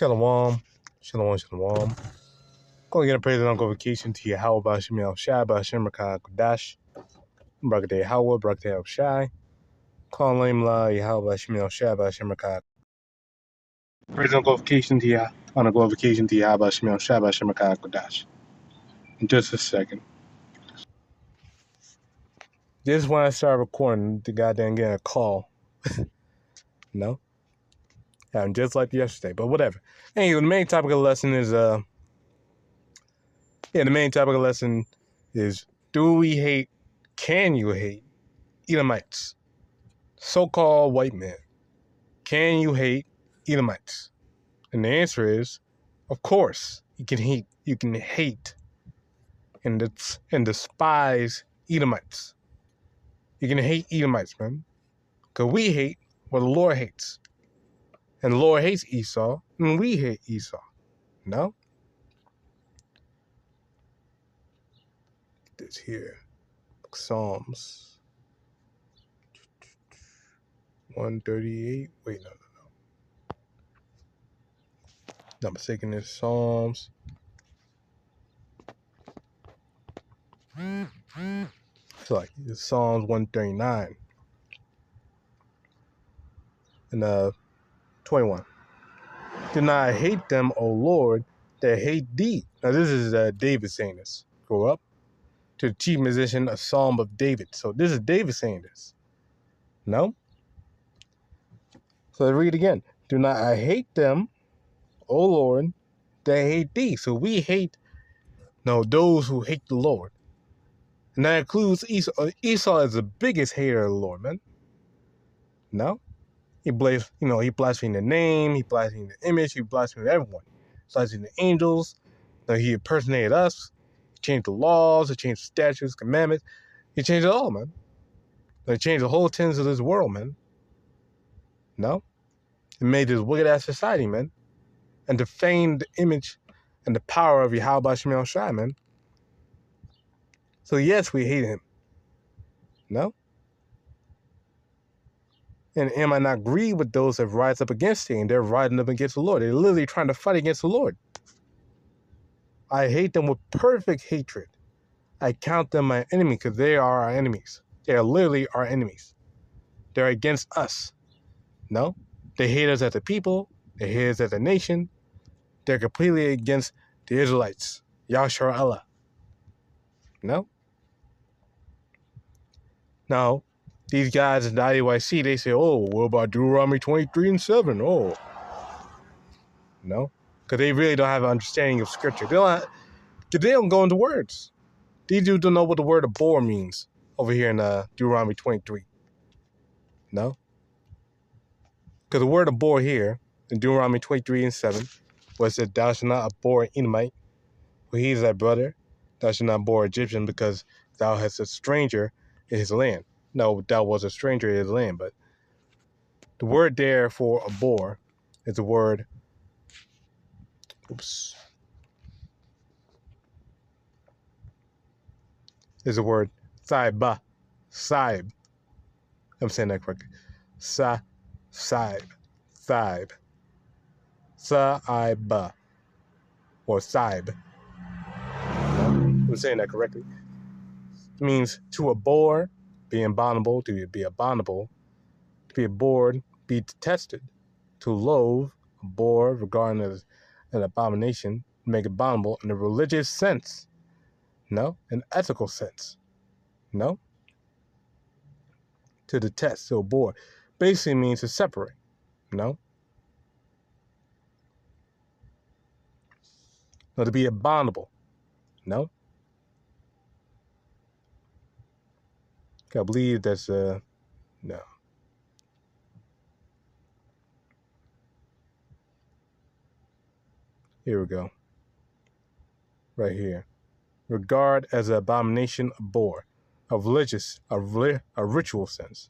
Shalom. Shalom, shalom. Going to get a praise and glorification to YAHAWAH, BAHASHAM, Shai, BAHASHAM, QADASH, BARAK YAHAWAH, BARAK Shai. Call name La YAHAWAH, BAHASHAM, Shai, BAHASHAM, QADASH. Praise and glorification to YAHAWAH, honor glorification to YAHAWAH, BAHASHAM, Shai, BAHASHAM, QADASH. In just a second. Just when I start recording, the goddamn getting a call. No? Happened just like yesterday, but whatever. Anyway, the main topic of the lesson is, do we hate, can you hate Edomites? So-called white men. Can you hate Edomites? And the answer is, of course, you can hate and despise Edomites. You can hate Edomites, man. Because we hate what the Lord hates. And the Lord hates Esau, and we hate Esau. No? This here. Psalms 138. Wait, no. Not mistaken, it's Psalms. It's like it's Psalms 139 and 21. Do not hate them, O Lord, that hate thee. Now this is David saying this. Go up to the chief musician, a psalm of David. So this is David saying this. No? So let's read again. Do not I hate them, O Lord, that hate thee. So we hate those who hate the Lord. And that includes Esau. Esau is the biggest hater of the Lord, man. No? He blasphemed the name, he blasphemed the image, he blasphemed everyone. He blasphemed the angels. He impersonated us. He changed the laws, he changed the statutes, commandments. He changed it all, man. He changed the whole tenets of this world, man. No? He made this wicked-ass society, man. And defamed the image and the power of YAHAWAH Shemel Shai, man. So yes, we hate him. No? And am I not grieved with those that rise up against thee? And they're rising up against the Lord. They're literally trying to fight against the Lord. I hate them with perfect hatred. I count them my enemy because they are our enemies. They are literally our enemies. They're against us. No? They hate us as a people. They hate us as a nation. They're completely against the Israelites. Yahshua Allah. No? Now, these guys in the IUIC, they say, oh, what about Deuteronomy 23 and 7? Oh. No? Because they really don't have an understanding of Scripture. Because they don't go into words. These dudes don't know what the word abhor means over here in Deuteronomy 23. No? Because the word abhor here in Deuteronomy 23 and 7 was that thou shalt not abhor an Edomite, for he is thy brother. Thou shalt not abhor Egyptian, because thou hast a stranger in his land. No, thou was a stranger in his land, but the word there for abhor is the word, is the word saib. Saib. I'm saying that correctly. Saib. Saib. Saib. Or saib. I'm saying that correctly. It means to abhor, be abominable, to be abominable, to be abhorred, be detested, to loathe, abhor, regarding as an abomination, make abominable in a religious sense. No? An ethical sense. No? To detest, to abhor. Basically means to separate. No? No, to be abominable. No? I believe that's no. Here we go. Right here. Regard as an abomination, abhor. A religious, a ritual sense.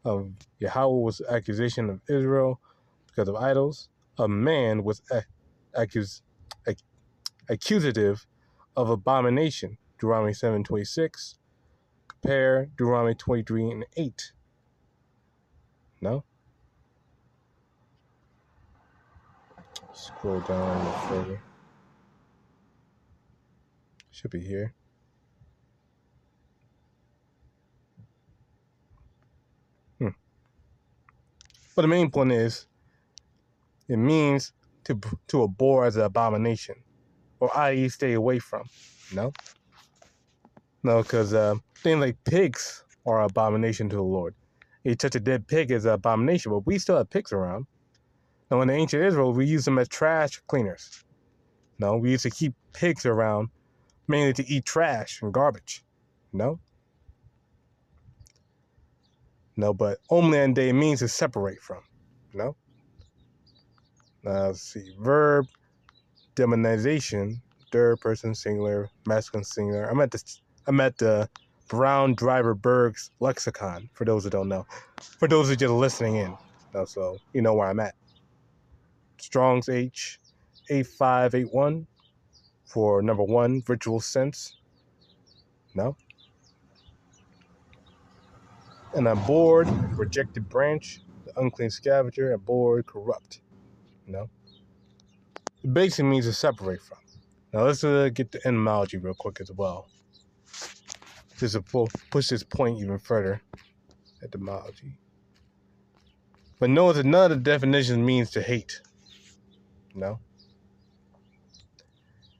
Of Yahweh was accusation of Israel because of idols. A man was accusative of abomination. Deuteronomy 7:26. Compare Deuteronomy 23 and 8. No? Scroll down a little further. Should be here. But the main point is, it means to abhor as an abomination, or i.e. stay away from. No, because things like pigs are an abomination to the Lord. You touch a dead pig is an abomination, but we still have pigs around. Now, in the ancient Israel, we use them as trash cleaners. No, we used to keep pigs around mainly to eat trash and garbage. No, but homeland day means to separate from. No. Let's see. Verb, demonization, third person singular, masculine singular. I'm at the Brown Driver Berg's lexicon, for those who don't know. For those who are just listening in. So you know where I'm at. Strong's H8581 for number 1, virtual sense. No. And abhorred, rejected branch, the unclean scavenger, abhorred, corrupt. No. It basically means to separate from. Now let's get the etymology real quick as well. Just to push this point even further. Etymology. But notice that none of the definitions means to hate. No.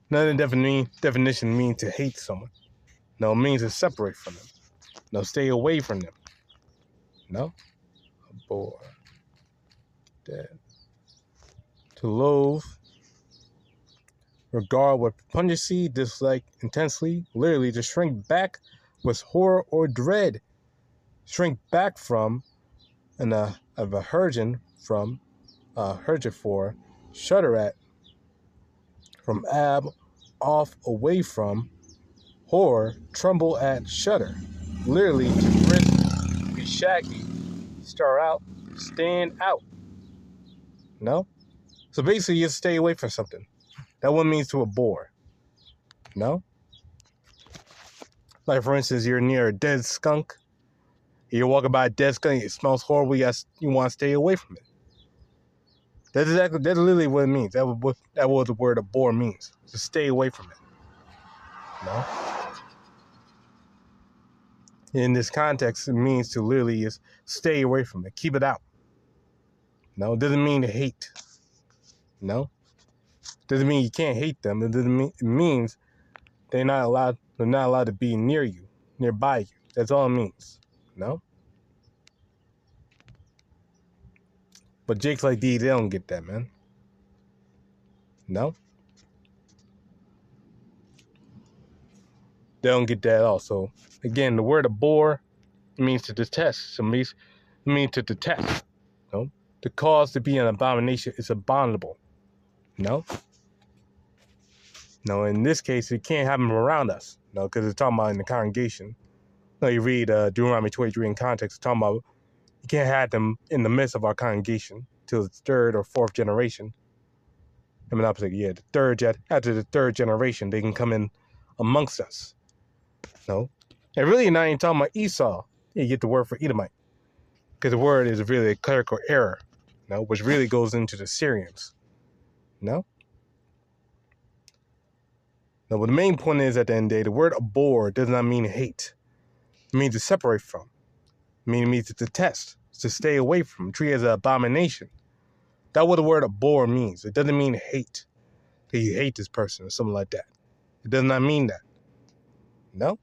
None of the definition means to hate someone. No, it means to separate from them. No, stay away from them. No. Abhor. Dead. To loathe. Regard with pungency, dislike intensely, literally to shrink back with horror or dread. Shrink back from, and of aversion from, for, shudder at, from off, away from, horror, tremble at, shudder. Literally to risk, be shaggy, stand out. No? So basically you stay away from something. That one means to abhor. No? Like, for instance, you're near a dead skunk. You're walking by a dead skunk, it smells horrible, you want to stay away from it. That's literally what it means. That's what the word abhor means. To stay away from it. No? In this context, it means to literally just stay away from it. Keep it out. No? It doesn't mean to hate. No? Doesn't mean you can't hate them. It means they're not allowed to be nearby you. That's all it means. No? But jakes like these, they don't get that, man. No? They don't get that at all. So, again, the word abhor means to detest. So it means to detest. No? The cause to be an abomination is abominable. No? No, in this case, it can't happen around us. No, because it's talking about in the congregation. No, you read Deuteronomy 23 in context, it's talking about you can't have them in the midst of our congregation till the 3rd or 4th generation. I mean, after the 3rd generation, they can come in amongst us. No? And really, now you're talking about Esau. You get the word for Edomite. Because the word is really a clerical error, no, which really goes into the Syrians. No? No, but the main point is, at the end of the day, the word abhor does not mean hate. It means to separate from. It means to detest, to stay away from, treat as an abomination. That's what the word abhor means. It doesn't mean hate, that you hate this person or something like that. It does not mean that. No?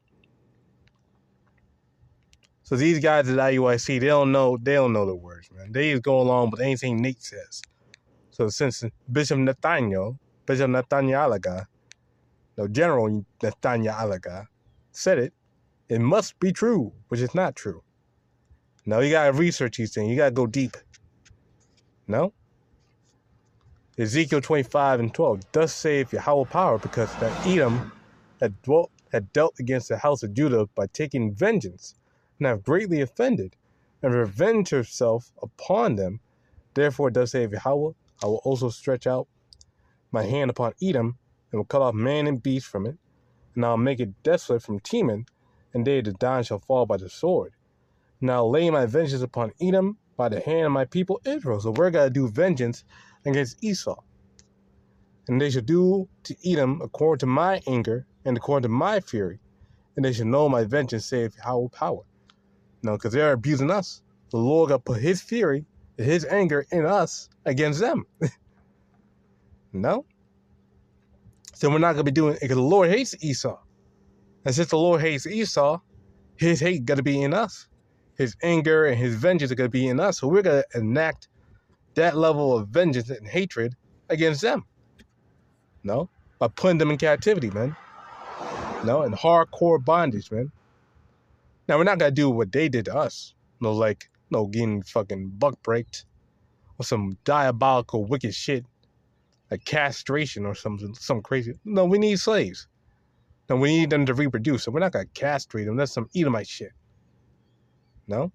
So these guys at IUIC, they don't know the words, man. They just go along with anything Nate says. So since Bishop Nathaniel Alaga, General Nathaniel Alaga said it, it must be true, which is not true. No, you gotta research these things. You gotta go deep. No? Ezekiel 25:12. Thus saith Yahawah power, because that Edom had dealt against the house of Judah by taking vengeance, and have greatly offended, and revenged herself upon them. Therefore, thus saith Yahawah, I will also stretch out my hand upon Edom, and will cut off man and beast from it, and I will make it desolate from Teman, and they that die shall fall by the sword. Now lay my vengeance upon Edom by the hand of my people Israel. So we're going to do vengeance against Esau. And they shall do to Edom according to my anger and according to my fury. And they shall know my vengeance, saith Yahweh power. No, because they're abusing us. The Lord got put his fury, his anger in us against them. No? So we're not going to be doing it because the Lord hates Esau. And since the Lord hates Esau, his hate got to be in us. His anger and his vengeance are going to be in us. So we're going to enact that level of vengeance and hatred against them. No? By putting them in captivity, man. No? In hardcore bondage, man. Now, we're not going to do what they did to us. No, like, no, getting fucking buck breaked or some diabolical, wicked shit like castration or some crazy. No, we need slaves. No, we need them to reproduce. So we're not going to castrate them. That's some Edomite shit. No?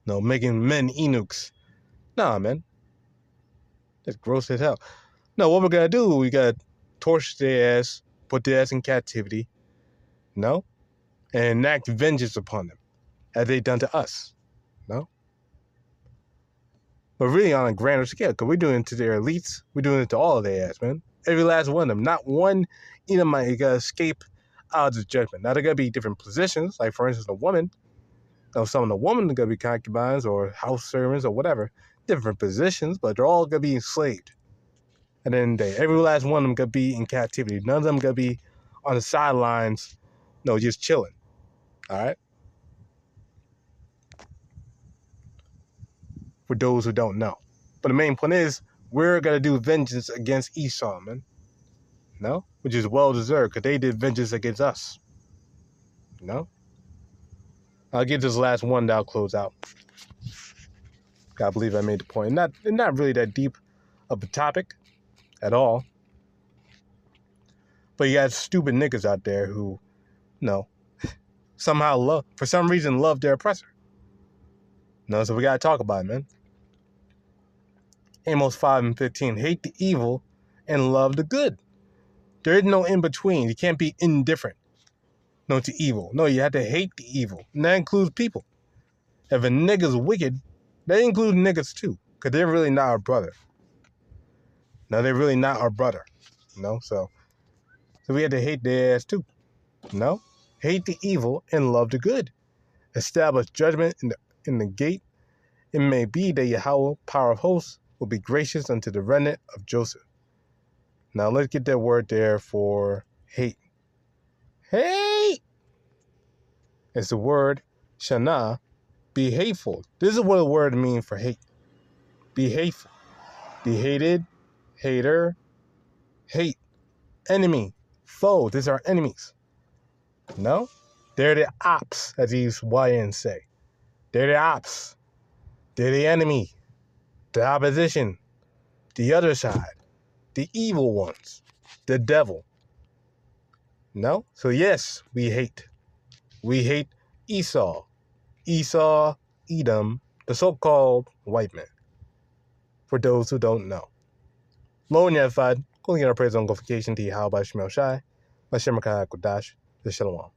No, making men eunuchs. Nah, man. That's gross as hell. No, what we're going to do, we got to torture their ass, put their ass in captivity. No? And enact vengeance upon them as they done to us. No? But really on a grander scale, because we're doing it to their elites. We're doing it to all of their ass, man. Every last one of them. Not one Edomite got to escape out of the judgment. Now, there got to be different positions. Like, for instance, a woman. Some of the women are going to be concubines or house servants or whatever. Different positions, but they're all going to be enslaved. And then every last one of them going to be in captivity. None of them going to be on the sidelines, no, just chilling. All right? For those who don't know. But the main point is, we're going to do vengeance against Esau, man. No? Which is well-deserved, because they did vengeance against us. No? I'll get this last one, that I'll close out. I believe I made the point. Not really that deep of a topic at all. But you got stupid niggas out there who, somehow for some reason love their oppressor. No, so we got to talk about it, man. Amos 5:15. Hate the evil and love the good. There is no in-between. You can't be indifferent. No, to evil. No, you have to hate the evil. And that includes people. If a nigga's wicked, that includes niggas too. Because they're really not our brother. No, they're really not our brother. So we have to hate their ass too. Hate the evil and love the good. Establish judgment in the gate. It may be that Yahweh, power of hosts, will be gracious unto the remnant of Joseph. Now let's get that word there for hate. Hate! It's the word shana, be hateful. This is what the word means for hate. Be hateful. Be hated, hater, hate, enemy, foe. These are enemies. No? They're the ops, as these YNs say. They're the ops. They're the enemy. The opposition. The other side. The evil ones. The devil. No? So yes, we hate. We hate Esau. Esau, Edom, the so-called white man. For those who don't know. Lo Nyafad, calling our praise on glorification to YAHAWASHI, QADASH, the Shalom.